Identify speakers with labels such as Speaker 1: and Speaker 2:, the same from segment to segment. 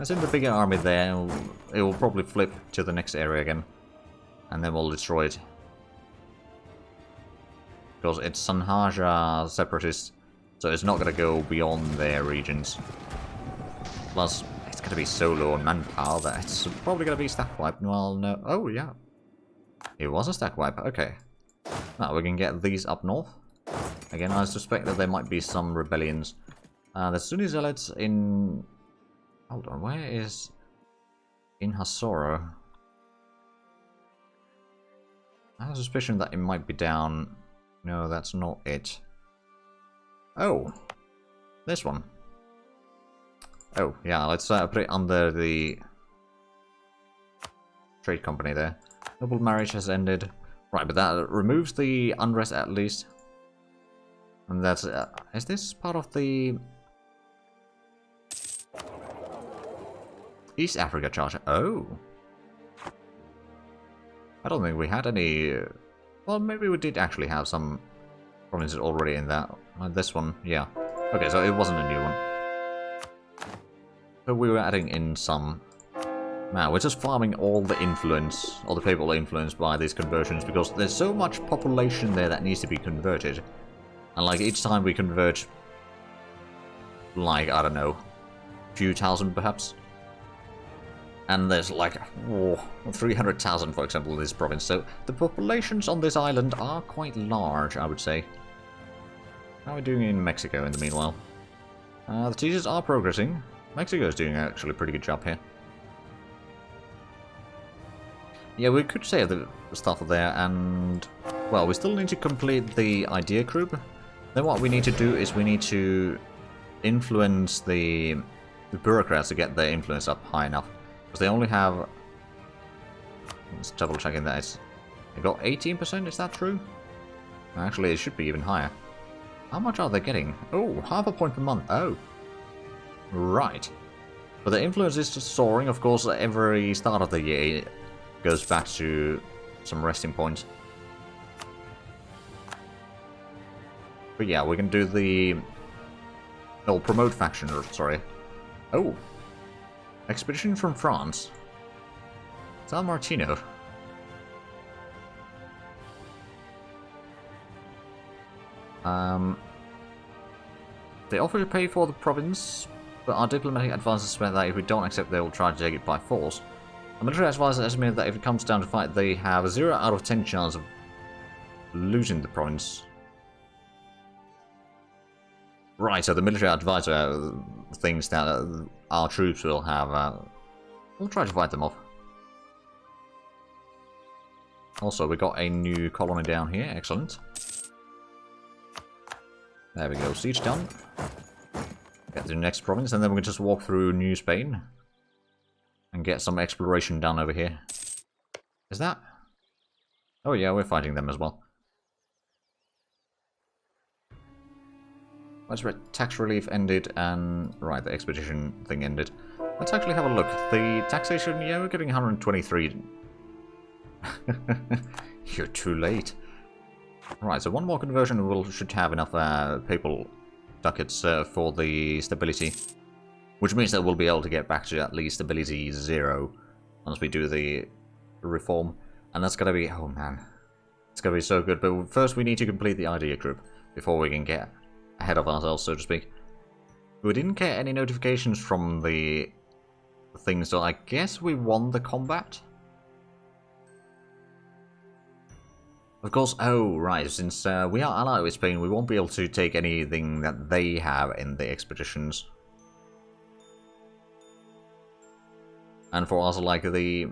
Speaker 1: Let's send the bigger army there. It will probably flip to the next area again. And then we'll destroy it. Because it's Sanhaja separatists, so it's not going to go beyond their regions. Plus, it's going to be so low on manpower that it's probably going to be stack wipe. Well, no. Oh, yeah. It was a stack wipe. Okay. Now we can get these up north. Again, I suspect that there might be some rebellions. The Sunni Zealots in... Hold on, where is... In Hasoro? I have a suspicion that it might be down... No, that's not it. Oh! This one. Oh, yeah, let's put it under the... trade company there. Noble marriage has ended. Right, but that removes the unrest at least. And that's... is this part of the... East Africa Charter? Oh! I don't think we had any... Well, maybe we did actually have some provinces already in that. This one, yeah. Okay, so it wasn't a new one. But we were adding in some... Man, we're just farming all the influence, all the people influenced by these conversions, because there's so much population there that needs to be converted. And like each time we convert, like, I don't know, a few thousand perhaps. And there's like 300,000, for example, in this province. So the populations on this island are quite large, I would say. How are we doing in Mexico in the meanwhile? The teachers are progressing. Mexico is doing actually a pretty good job here. Yeah, we could save the stuff there, and... Well, we still need to complete the idea group. Then what we need to do is we need to influence the bureaucrats to get their influence up high enough. Because they only have... Let's double checking that. They got 18%, is that true? Actually, it should be even higher. How much are they getting? Oh, half a point per month. Oh. Right. But the influence is just soaring. Of course, every start of the year it goes back to some resting points. But yeah, we can do the... Oh, promote faction, sorry. Oh. Expedition from France. San Martino. They offer to pay for the province, but our diplomatic advisors swear that if we don't accept, they will try to take it by force. Our military advisors estimate that if it comes down to fight, they have a 0 out of 10 chance of losing the province. Right, so the military advisor thinks that our troops will have... we'll try to fight them off. Also, we got a new colony down here. Excellent. There we go. Siege done. Get to the next province, and then we can just walk through New Spain. And get some exploration done over here. Is that... Oh yeah, we're fighting them as well. Widespread tax relief ended, and... Right, the expedition thing ended. Let's actually have a look. The taxation, yeah, we're getting 123. You're too late. Right, so one more conversion we should have enough papal ducats for the stability. Which means that we'll be able to get back to at least stability 0 once we do the reform. And that's gonna be... Oh man. It's gonna be so good. But first we need to complete the idea group before we can get ahead of ourselves, so to speak. We didn't get any notifications from the thing, so I guess we won the combat. Of course, oh right, since we are allied with Spain, we won't be able to take anything that they have in the expeditions. And for us, like the...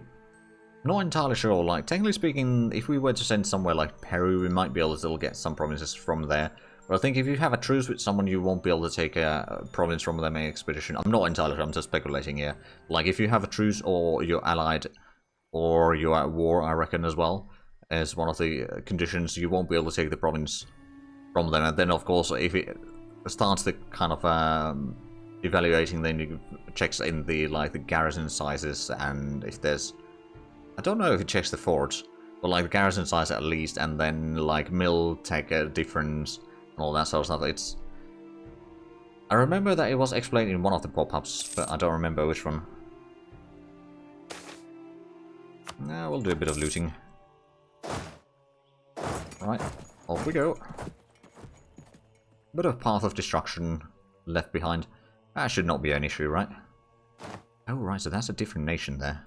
Speaker 1: Not entirely sure, like technically speaking, if we were to send somewhere like Peru, we might be able to still get some provinces from there. But I think if you have a truce with someone, you won't be able to take a province from them in expedition. I'm not entirely sure, I'm just speculating here. Like if you have a truce or you're allied or you're at war, I reckon as well, as one of the conditions, you won't be able to take the province from them. And then of course, if it starts the kind of evaluating, then you checks in the like the garrison sizes, and if there's... I don't know if it checks the forts, but like the garrison size at least, and then like mill tech difference, all that sort of stuff. I remember that it was explained in one of the pop-ups, but I don't remember which one. Now we'll do a bit of looting. Right, off we go. Bit of path of destruction left behind. That should not be an issue, right? Oh, right, so that's a different nation there.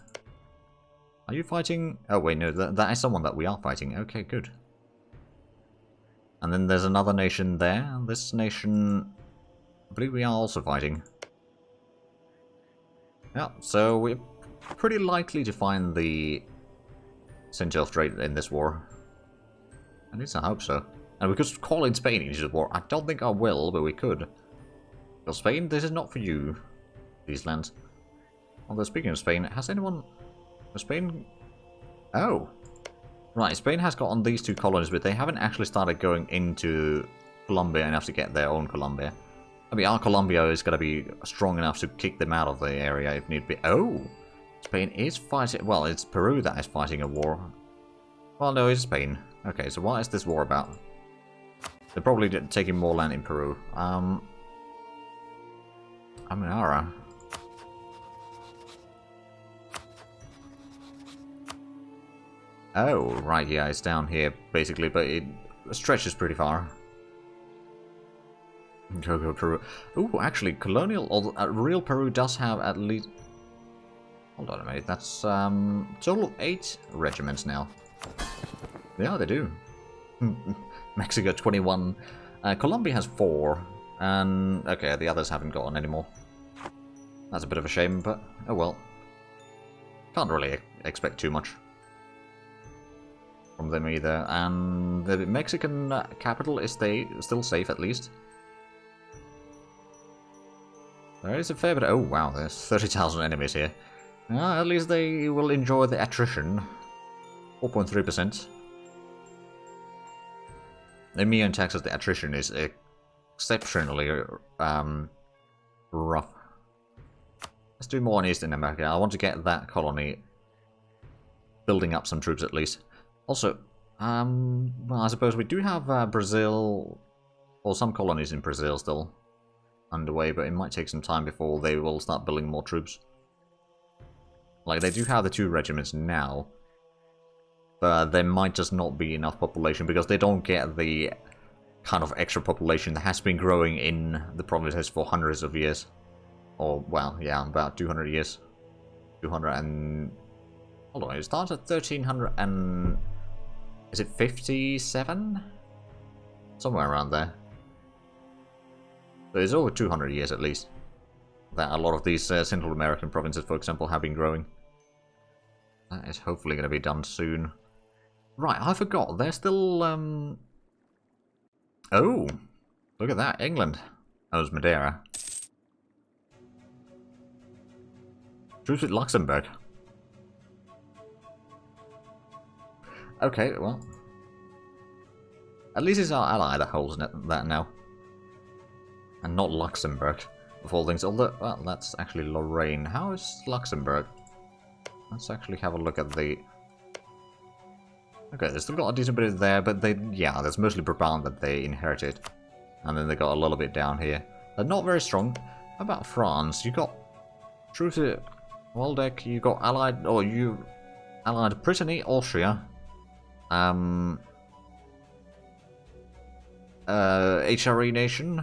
Speaker 1: Are you fighting? Oh, wait, no, that is someone that we are fighting. Okay, good. And then there's another nation there. This nation, I believe we are also fighting. Yeah, so we're pretty likely to find the Sintel Strait in this war. At least I hope so. And we could call in Spain into the war. I don't think I will, but we could. Well, Spain, this is not for you, these lands. Although, speaking of Spain, has anyone... Spain... Oh! Right, Spain has got on these two colonies, but they haven't actually started going into Colombia enough to get their own Colombia. I mean, our Colombia is going to be strong enough to kick them out of the area if need be. Oh! Spain is fighting... Well, it's Peru that is fighting a war. Well, no, it's Spain. Okay, so what is this war about? They're probably taking more land in Peru. Aminara. Oh, right, yeah, it's down here, basically, but it stretches pretty far. Go Peru. Ooh, actually, colonial, or real Peru does have at least... Hold on a minute, that's total of 8 regiments now. Yeah, they do. Mexico 21. Colombia has 4. And, okay, the others haven't gotten any more. That's a bit of a shame, but, oh well. Can't really expect too much from them either. And the Mexican capital is still safe, at least. There is a fair bit. Oh, wow, there's 30,000 enemies here. At least they will enjoy the attrition. 4.3%. In MEIOU Taxes, the attrition is exceptionally rough. Let's do more in Eastern America. I want to get that colony building up some troops at least. Also, well, I suppose we do have Brazil, or some colonies in Brazil still underway, but it might take some time before they will start building more troops. Like, they do have the 2 regiments now, but there might just not be enough population because they don't get the kind of extra population that has been growing in the provinces for hundreds of years. Or, well, yeah, about 200 years. 200 and... Hold on, it starts at 1300 and... Is it 57? Somewhere around there. So it's over 200 years at least that a lot of these Central American provinces, for example, have been growing. That is hopefully going to be done soon. Right, I forgot. They're still... Oh! Look at that. England owns Madeira. Troops with Luxembourg. Okay, well. At least it's our ally that holds that now. And not Luxembourg, of all things. Although, well, that's actually Lorraine. How is Luxembourg? Let's actually have a look at the... Okay, they've still got a decent bit there, but they... Yeah, that's mostly Brabant that they inherited. And then they got a little bit down here. They're not very strong. How about France? You got... Troops at Waldeck, you got allied... Or you... Allied Brittany, Austria. HRE nation.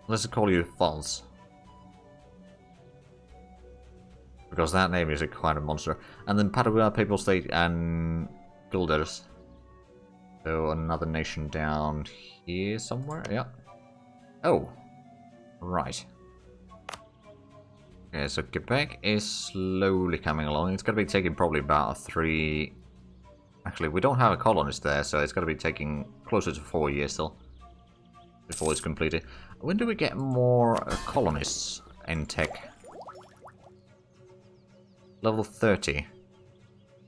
Speaker 1: Let's call you False. Because that name is quite a monster. And then Padua, Papal State, and Guelders. So another nation down here somewhere. Yeah. Oh. Right. Okay, so Quebec is slowly coming along. It's going to be taking probably about 3... Actually, we don't have a colonist there, so it's going to be taking closer to 4 years still. Before it's completed. When do we get more colonists in tech? Level 30.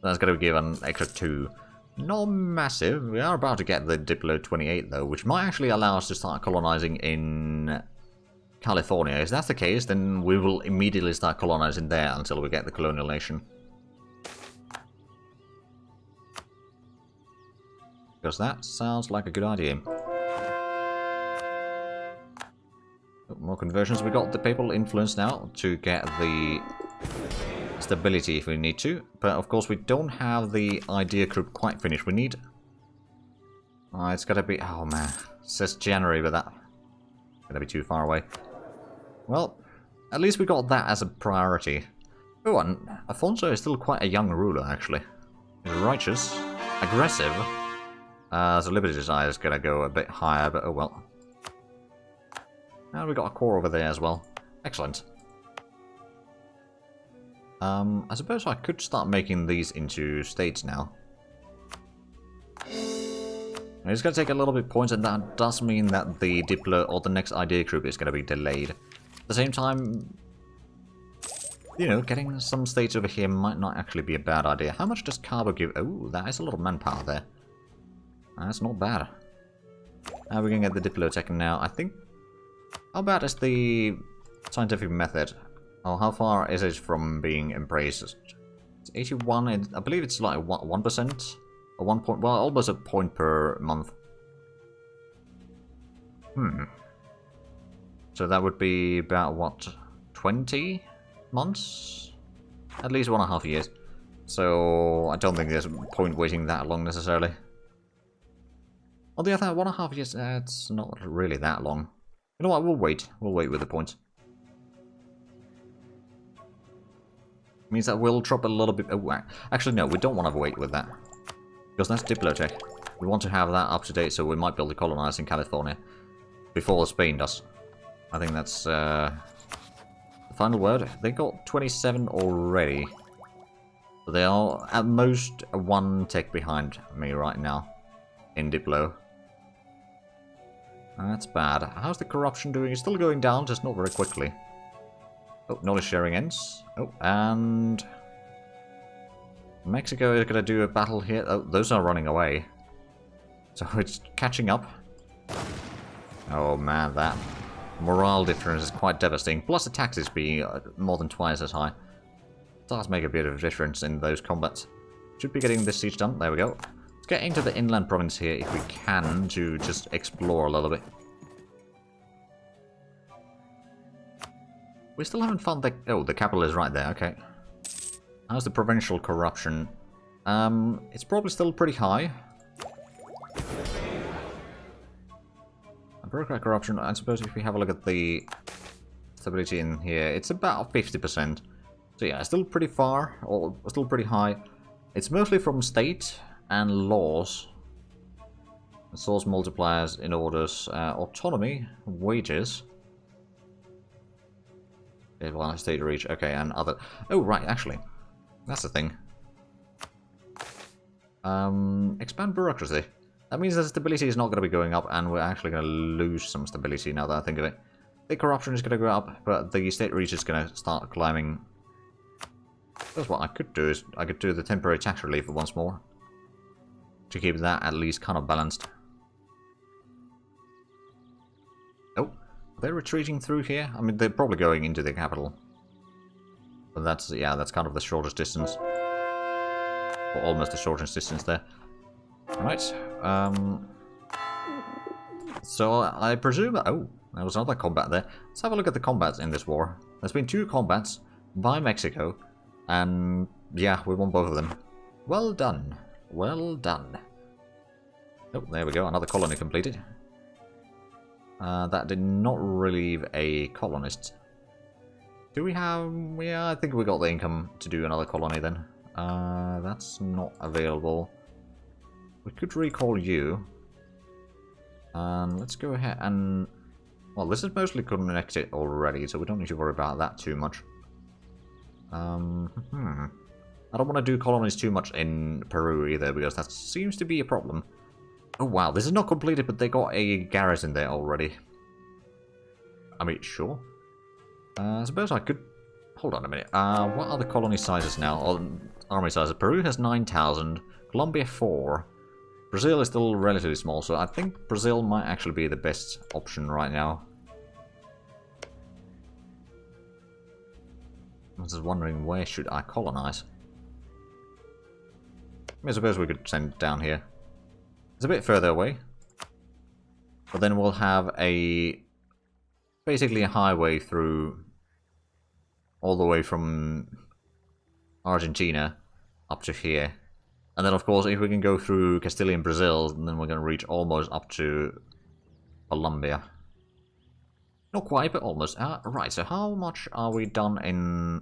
Speaker 1: That's going to give an extra 2. Not massive. We are about to get the Diplo 28 though, which might actually allow us to start colonizing in California. If that's the case, then we will immediately start colonizing there until we get the colonial nation. Because that sounds like a good idea. More conversions. We got the papal influence now to get the stability if we need to. But of course we don't have the idea group quite finished. We need... it's gotta be... Oh man, it says January, but that's gonna be too far away. Well, at least we got that as a priority. Oh, and Afonso is still quite a young ruler, actually. He's righteous, aggressive. So Liberty Desire is gonna go a bit higher, but oh well. And we got a core over there as well. Excellent. I suppose I could start making these into states now. It's going to take a little bit of points, and that does mean that the Diplo or the next idea group is going to be delayed. At the same time, you know, getting some states over here might not actually be a bad idea. How much does Cabo give? Oh, that is a lot of manpower there. That's not bad. How are we going to get the Diplo taken now? I think... How bad is the scientific method? Oh, how far is it from being embraced? It's 81, I believe it's like 1%? Or 1 point, well, almost a point per month. So that would be about, what, 20 months? At least 1.5 years. So I don't think there's a point waiting that long necessarily. On the other hand, 1.5 years, that's not really that long. You know what, we'll wait. We'll wait with the points. Means that we'll drop a little bit... Oh, actually, no, we don't want to wait with that. Because that's Diplotech. We want to have that up to date, so we might be able to colonize in California before Spain does. I think that's the final word. They got 27 already. So they are at most 1 tech behind me right now in Diplo. That's bad. How's the corruption doing? It's still going down, just not very quickly. Oh, knowledge sharing ends. Oh, and... Mexico is going to do a battle here. Oh, those are running away. So it's catching up. Oh man, that morale difference is quite devastating. Plus the taxes being more than twice as high. Does make a bit of a difference in those combats. Should be getting this siege done. There we go. Let's get into the inland province here if we can to just explore a little bit. We still haven't found the... Oh, the capital is right there. Okay. How's the provincial corruption? It's probably still pretty high. Bureaucrat corruption, I suppose if we have a look at the stability in here, it's about 50%. So yeah, still pretty far, or still pretty high. It's mostly from state and laws. Source multipliers in orders, autonomy, wages. State reach, okay, and other... Oh, right, actually. That's the thing. Expand bureaucracy. That means that stability is not going to be going up, and we're actually going to lose some stability now that I think of it. The corruption is going to go up, but the state reach is going to start climbing. That's what I could do, is I could do the temporary tax relief once more. To keep that at least kind of balanced. Oh, they're retreating through here? I mean, they're probably going into the capital. But that's, yeah, that's kind of the shortest distance. Or almost the shortest distance there. Right. So I presume... Oh, there was another combat there. Let's have a look at the combats in this war. There's been 2 combats by Mexico. And yeah, we won both of them. Well done. Well done. Oh, there we go. Another colony completed. That did not relieve a colonist. Do we have... Yeah, I think we got the income to do another colony then. That's not available. We could recall you. Let's go ahead and... Well, this is mostly connected already, so we don't need to worry about that too much. I don't want to do colonies too much in Peru either, because that seems to be a problem. Oh wow, this is not completed, but they got a garrison there already. I mean, sure. I suppose I could... Hold on a minute. What are the colony sizes now? Or army sizes? Peru has 9,000. Colombia 4. Brazil is still relatively small, so I think Brazil might actually be the best option right now. I was just wondering, where should I colonize? I suppose we could send it down here. It's a bit further away. But then we'll have a... basically a highway through... all the way from Argentina up to here. And then, of course, if we can go through Castilian Brazil, then we're going to reach almost up to Colombia. Not quite, but almost. Right, so how much are we done in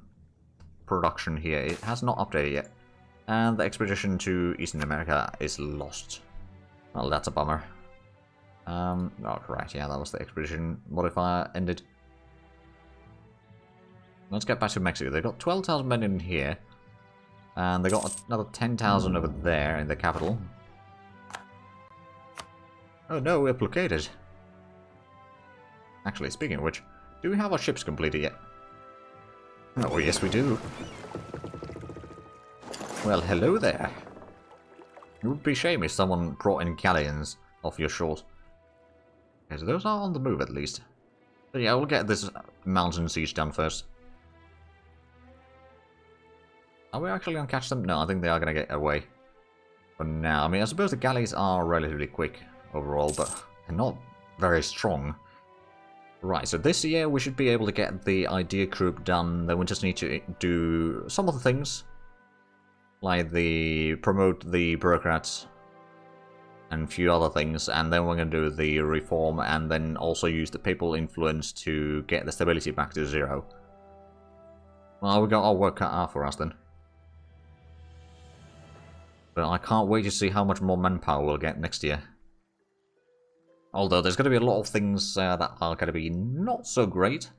Speaker 1: production here? It has not updated yet. And the expedition to Eastern America is lost. Well, that's a bummer. Oh, right, yeah, that was the expedition modifier ended. Let's get back to Mexico. They've got 12,000 men in here. And they got another 10,000 over there in the capital. Oh no, we're blockaded. Actually, speaking of which, do we have our ships completed yet? Oh, yes we do. Well, hello there. It would be a shame if someone brought in galleons off your shores. Okay, so those are on the move at least. But yeah, we'll get this mountain siege done first. Are we actually going to catch them? No, I think they are going to get away for now. I mean, I suppose the galleys are relatively quick overall, but they're not very strong. Right, so this year we should be able to get the idea group done. Then we just need to do some of the things. Like promote the bureaucrats and a few other things. And then we're going to do the reform and then also use the papal influence to get the stability back to 0. Well, we got our work cut out for us then. But I can't wait to see how much more manpower we'll get next year. Although there's going to be a lot of things that are going to be not so great.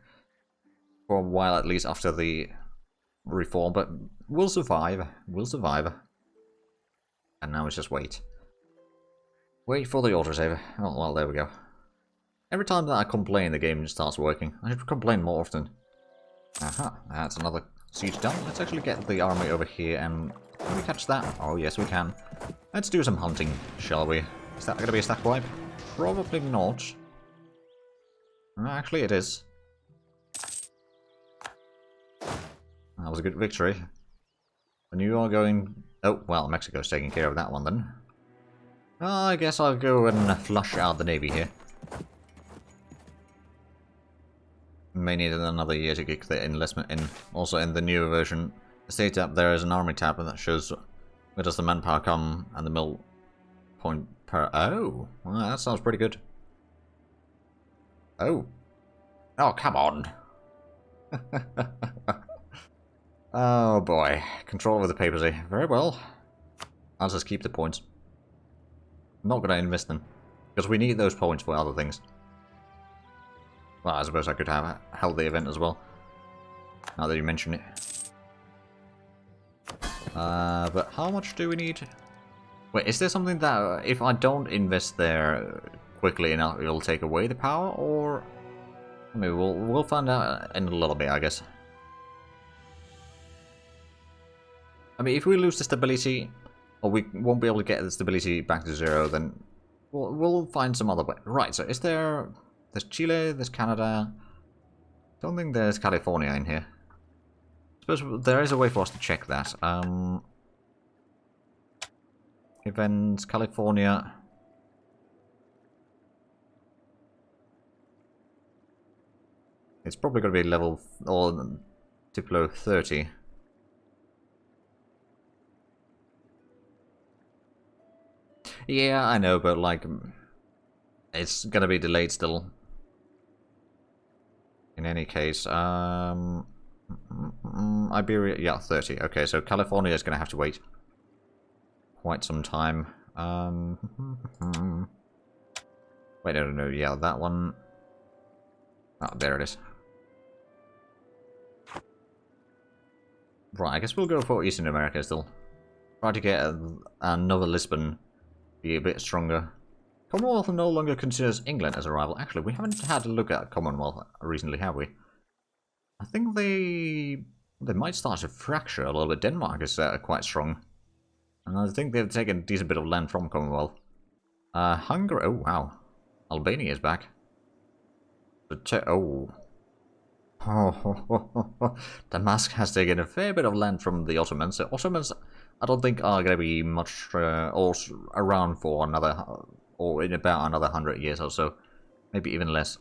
Speaker 1: For a while at least after the reform. But we'll survive. We'll survive. And now it's just wait. Wait for the autosave. Oh, well, there we go. Every time that I complain, the game just starts working. I should complain more often. Aha, that's another siege done. Let's actually get the army over here and... Can we catch that? Oh, yes, we can. Let's do some hunting, shall we? Is that going to be a stack wipe? Probably not. Actually, it is. That was a good victory. And you are going... Oh, well, Mexico's taking care of that one then. I guess I'll go and flush out the navy here. May need another year to kick the enlistment in. Also, in the newer version, the state tab, there is an army tab that shows where does the manpower come and the mill point per... Oh, well, that sounds pretty good. Oh. Oh, come on. Oh boy. Control over the papacy. Very well. I'll just keep the points. I'm not going to invest them. Because we need those points for other things. Well, I suppose I could have held the event as well. Now that you mention it. But how much do we need? Wait, is there something that if I don't invest there quickly enough, it'll take away the power, or maybe we'll find out in a little bit, I guess. I mean, if we lose the stability, or we won't be able to get the stability back to 0, then we'll find some other way. Right. So is there? There's Chile, there's Canada. Don't think there's California in here. Suppose there is a way for us to check that. Events, California. It's probably going to be level or Diplo 30. Yeah, I know, but like, it's going to be delayed still. In any case, Iberia, yeah, 30. Okay, so California is going to have to wait quite some time. Wait, no, yeah, that one. Oh, there it is. Right, I guess we'll go for Eastern America still. Try to get another Lisbon, be a bit stronger. Commonwealth no longer considers England as a rival. Actually, we haven't had a look at Commonwealth recently, have we? I think they might start to fracture a little bit. Denmark is quite strong. And I think they've taken a decent bit of land from Commonwealth. Hungary, oh wow. Albania is back. Oh. Damascus has taken a fair bit of land from the Ottomans. The Ottomans, I don't think, are going to be much or around for another, or in about another 100 years or so. Maybe even less.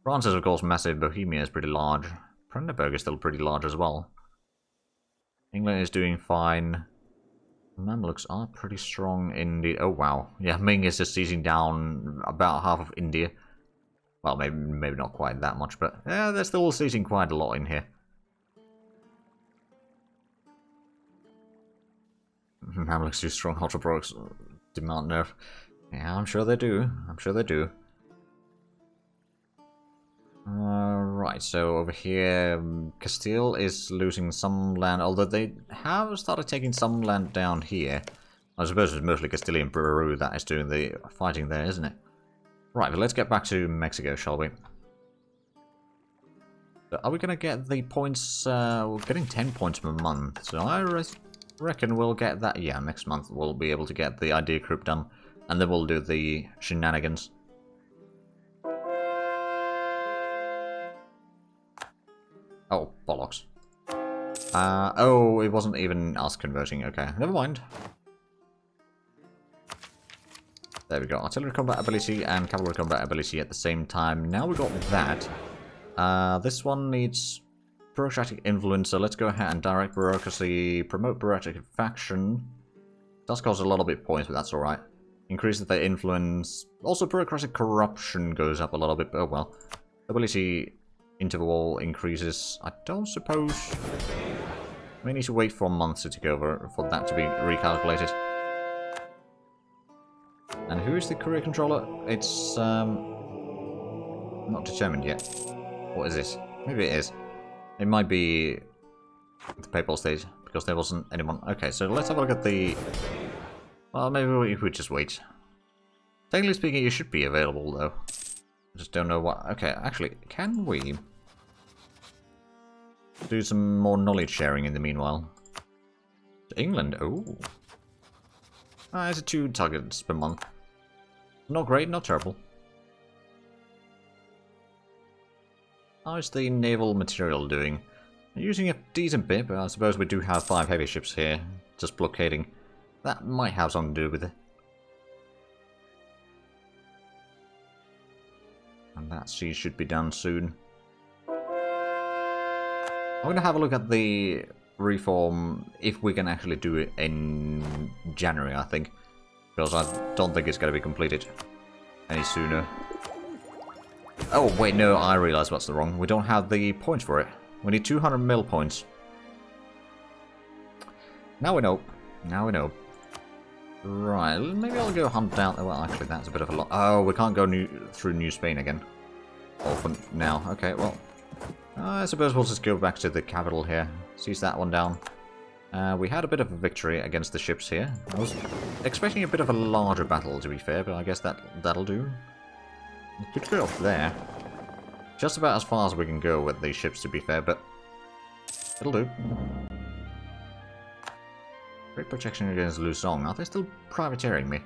Speaker 1: France is, of course, massive. Bohemia is pretty large. Brandenburg is still pretty large as well. England is doing fine. Mamluks are pretty strong indeed. Oh wow. Yeah, Ming is just seizing down about half of India. Well, maybe not quite that much, but yeah, they're still seizing quite a lot in here. Mamluks do strong Otterbrooks demand nerf. Yeah, I'm sure they do. I'm sure they do. Right, so over here, Castile is losing some land, although they have started taking some land down here. I suppose it's mostly Castilian Peru that is doing the fighting there, isn't it? Right, but let's get back to Mexico, shall we? So are we going to get the points? We're getting 10 points per month, so I reckon we'll get that. Yeah, next month we'll be able to get the idea group done, and then we'll do the shenanigans. Oh, bollocks. Oh, it wasn't even us converting. Okay, never mind. There we go. Artillery combat ability and cavalry combat ability at the same time. Now we got that. This one needs bureaucratic influence, so let's go ahead and direct bureaucracy, promote bureaucratic faction. Does cost a little bit of points, but that's alright. Increases their influence. Also, bureaucratic corruption goes up a little bit, but oh well. Ability interval increases. I don't suppose we need to wait for a month to take over for that to be recalculated. And who is the career controller? It's not determined yet. What is this? Maybe it is. It might be the Papal State because there wasn't anyone. Okay, so let's have a look at the. Well, maybe we could just wait. Technically speaking, you should be available though. I just don't know what. Okay, actually, can we do some more knowledge sharing in the meanwhile? England, oh. It's 2 targets per month. Not great, not terrible. How is the naval material doing? I'm using a decent bit, but I suppose we do have 5 heavy ships here, just blockading. That might have something to do with it. And that siege should be done soon. I'm going to have a look at the reform, if we can actually do it in January, I think. Because I don't think it's going to be completed any sooner. Oh, wait, no, I realised what's wrong. We don't have the points for it. We need 200 mil points. Now we know. Now we know. Right, maybe I'll go hunt down. Well, actually, that's a bit of a lot. Oh, we can't go through New Spain again. Oh, for now. Okay, well. I suppose we'll just go back to the capital here. Seize that one down. We had a bit of a victory against the ships here. I was expecting a bit of a larger battle, to be fair, but I guess that'll do. We could go up there. Just about as far as we can go with these ships, to be fair, but it'll do. Great protection against Luzon. Are they still privateering me?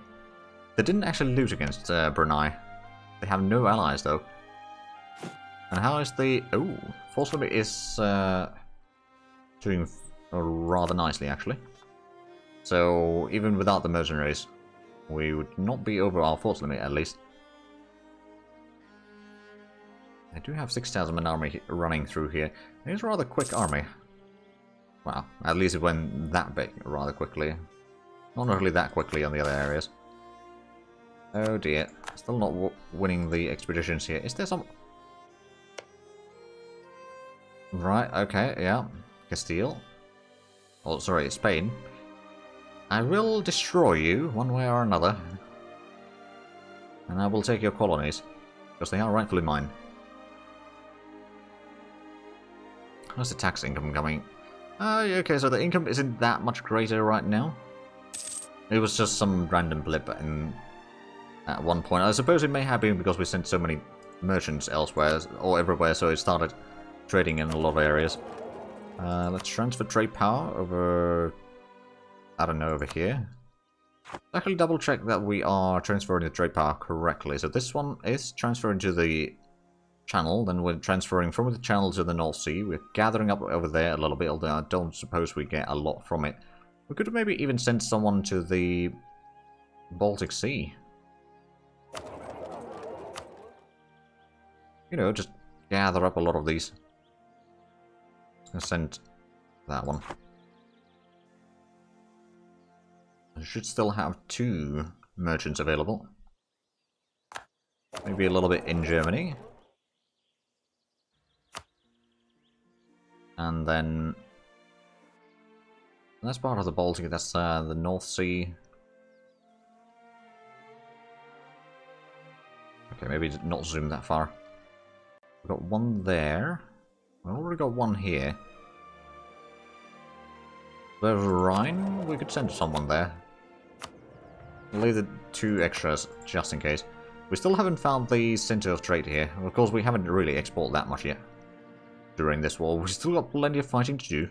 Speaker 1: They didn't actually loot against Brunei. They have no allies, though. And how is the... Oh, force limit is doing rather nicely, actually. So, even without the mercenaries, we would not be over our force limit, at least. I do have 6,000 man army running through here. It's a rather quick army. Well, at least it went that big rather quickly. Not really that quickly on the other areas. Oh dear. Still not winning the expeditions here. Is there some... Right, okay, yeah. Castile. Oh, sorry, Spain. I will destroy you, one way or another. And I will take your colonies. Because they are rightfully mine. How's the tax income coming? Okay, so the income isn't that much greater right now. It was just some random blip at one point. I suppose it may have been because we sent so many merchants elsewhere, or everywhere, so it started trading in a lot of areas. Let's transfer trade power over... I don't know, over here. Actually double check that we are transferring the trade power correctly. So this one is transferring to the channel, then we're transferring from the channel to the North Sea. We're gathering up over there a little bit, although I don't suppose we get a lot from it. We could maybe even send someone to the Baltic Sea. You know, just gather up a lot of these. I'm gonna send that one. I should still have 2 merchants available. Maybe a little bit in Germany. And then... that's part of the Baltic, that's the North Sea. Okay, maybe not zoom that far. We've got 1 there. We've already got 1 here. There's Rhine. We could send someone there. Leave the 2 extras, just in case. We still haven't found the center of trade here. Of course, we haven't really exported that much yet. During this war, we've still got plenty of fighting to do.